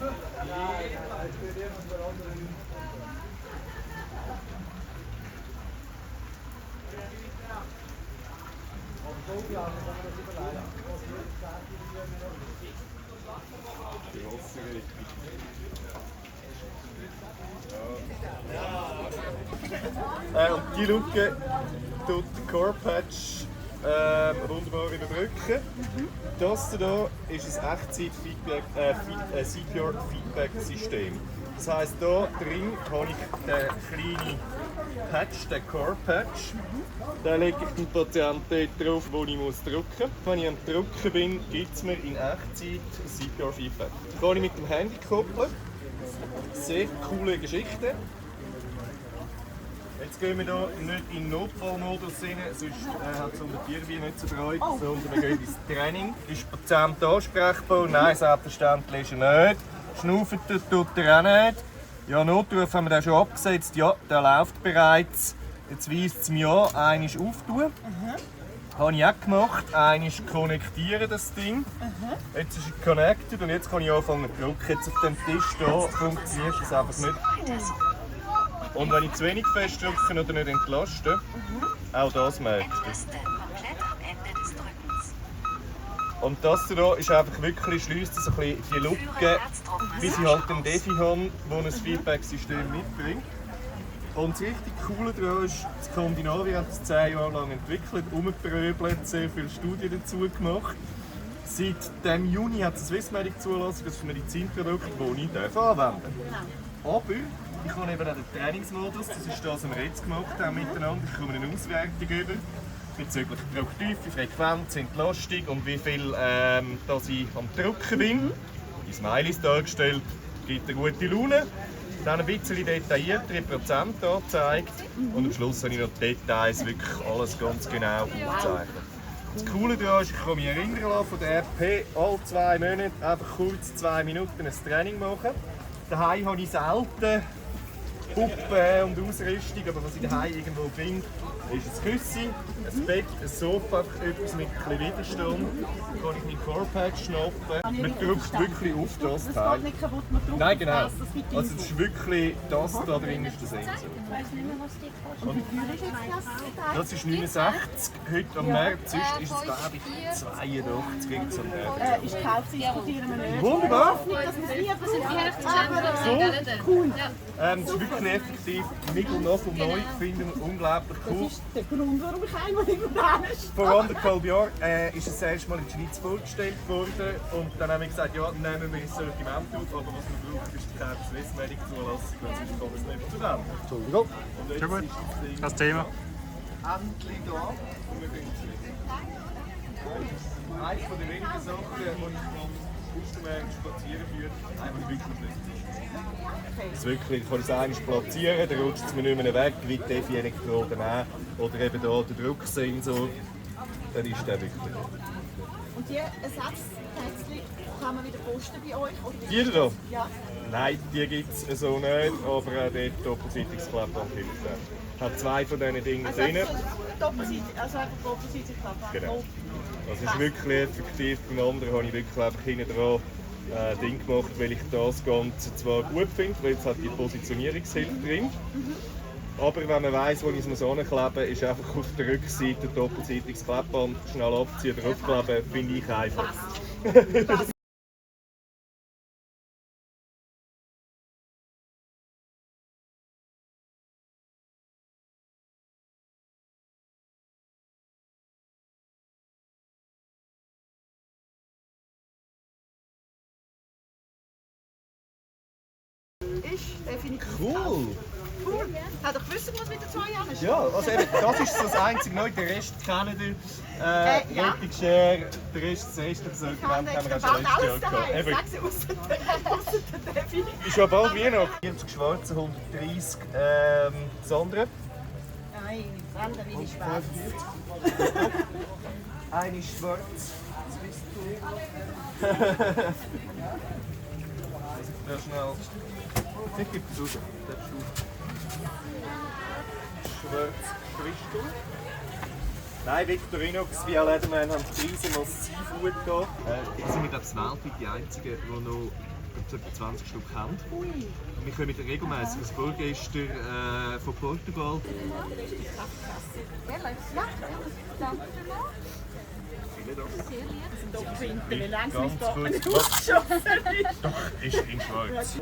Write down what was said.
Und die Luke tut den Core Patch wunderbar überbrücken. Das hier ist ein Echtzeit-CPR-Feedback-System. Das heisst, hier drin habe ich den kleinen Patch, den Core Patch. Den lege ich dem Patienten dort drauf, wo ich drücken muss. Wenn ich am Drücken bin, gibt es mir in Echtzeit CPR-Feedback. Das kann ich mit dem Handy koppeln. Sehr coole Geschichte. Jetzt gehen wir hier nicht in den Notfallmodus rein, sonst hat es unter Tierwein nicht so Freude, sondern wir gehen ins Training. Ist der Patient ansprechbar? Nein, selbstverständlich ist er nicht. Schnaufen tut er auch nicht. Ja, Notruf haben wir den schon abgesetzt. Ja, der läuft bereits. Jetzt weist es mich an, einmal auftun. Habe ich auch gemacht. Einmal konnektieren das Ding. Jetzt ist er connected und jetzt kann ich anfangen zu drücken. Jetzt auf dem Tisch hier funktioniert das einfach nicht. Und wenn ich zu wenig fest drücke oder nicht entlaste, auch das merkt ihr. Und das hier ist einfach wirklich, schließt das ein bisschen die Lücke, wie sie halt den Defi haben, der ein Feedback-System mitbringt. Und das richtig Coole daran ist, Skandinavien hat es 10 Jahre lang entwickelt, umgepröbelt, sehr viele Studien dazu gemacht. Seit dem Juni hat es Swissmedic zulassen, das ist ein Medizinprodukt, das ich anwenden darf. Aber ich habe eben auch den Trainingsmodus, das ist das, was wir jetzt gemacht haben miteinander. Ich komme eine Auswertung über bezüglich Drucktiefe, Frequenz, Entlastung und wie viel dass ich am Drücken bin. Die Smileys dargestellt, gibt eine gute Laune. Dann ein bisschen detailliertere Prozent angezeigt und am Schluss habe ich noch die Details, wirklich alles ganz genau aufgezeichnet. Das Coole daran ist, ich kann mich erinnern lassen von der RP, alle 2 Monate einfach kurz 2 Minuten ein Training machen. Daheim habe ich selten Puppen und Ausrüstung, aber was ich daheim irgendwo finde, ist ein Küssi, ein Bett, ein Sofa, etwas mit ein bisschen Widerstand. Dann kann ich meinen Core Patch schnappen. Man drückt wirklich auf das Teil. Das geht nicht kaputt, man drückt Nein, genau. das gibt Also das ist wirklich das da drin ist der Sensor. Ich weiß nicht mehr, was die kostet. Und wie viel ist das? Das ist 69, heute am März, sonst ist es glaube ich 82 jetzt am März. Ich kaufe sie, diskutieren wir nicht. Wunderbar! Nicht, dass wir es nie Das sind die Hälfte So, cool. das ist wirklich effektiv, Nickel von neu, finden wir unglaublich cool. Das ist der Grund, warum ich einmal irgendwann Vor 1,5 Jahren ist es erst mal in der Schweiz vorgestellt worden und dann haben wir gesagt, ja, nehmen wir das Sortiment auf, aber was wir brauchen ist keine Swissmedic Zulassung, sonst kommt es nicht zu dem. Entschuldigung. Sehr gut. Das Thema. Endlich da und wir finden es. Eine von den wenigen Sachen, die ich vom Ausstermärkten spazieren führe, einfach wirklich nicht. Das wirklich, ich kann es einmal platzieren, dann rutscht es mir nicht mehr weg, wie die Defi-Elektroden auch. Oder eben hier der Drucksensor, dann ist der wirklich. Und die Ersatzteile kann man wieder posten bei euch? Oder wie? Die hier? Ja. Nein, die gibt es so nicht, aber auch dort doppelseitiges Klappband hilft es. Hat 2 von diesen Dingen Also drin. einfach doppelseitig klappen. Genau. Also es ist wirklich effektiv. Beim anderen habe ich wirklich einfach hinten dran Ding gemacht, weil ich das Ganze zwar gut finde, weil es hat die Positionierungshilfe drin. Aber wenn man weiss, wo ich es ankleben muss, ist einfach auf der Rückseite doppelseitiges Klappband schnell abziehen, draufkleben, finde ich einfach. Ist definitiv. Cool! Cool. Hat doch gewusst, was mit den 2 Jahren ist? Ja, also eben, das ist so das einzige Neue. Den Rest kennen wir. Ja. Rettungsshare, der Rest, das Rest des Sortiments haben wir auch schon letztes Jahr gehabt. Eben, Sag's ausser der Defi. ist ja bald Weihnachten. 40 schwarze, 130 das andere. Nein, das andere ist schwarz. Eine ist schwarz. Also schnell. Ich gebe es raus. Schwarz Crystal. Nein, Victorinox, wie Lederman haben die Preise massiv hochgegangen. Wir sind mit das weltweit die einzigen, die noch etwa 20 Stück haben. Wir kommen regelmäßig ein Burgester von Portugal. Ehrlich? Ja, danke vielmals. Sehr lieb. Das sind doch Printer, wie langsam Ganz ist doch kurz. ein Ausschuss. Doch, ist in schwarz.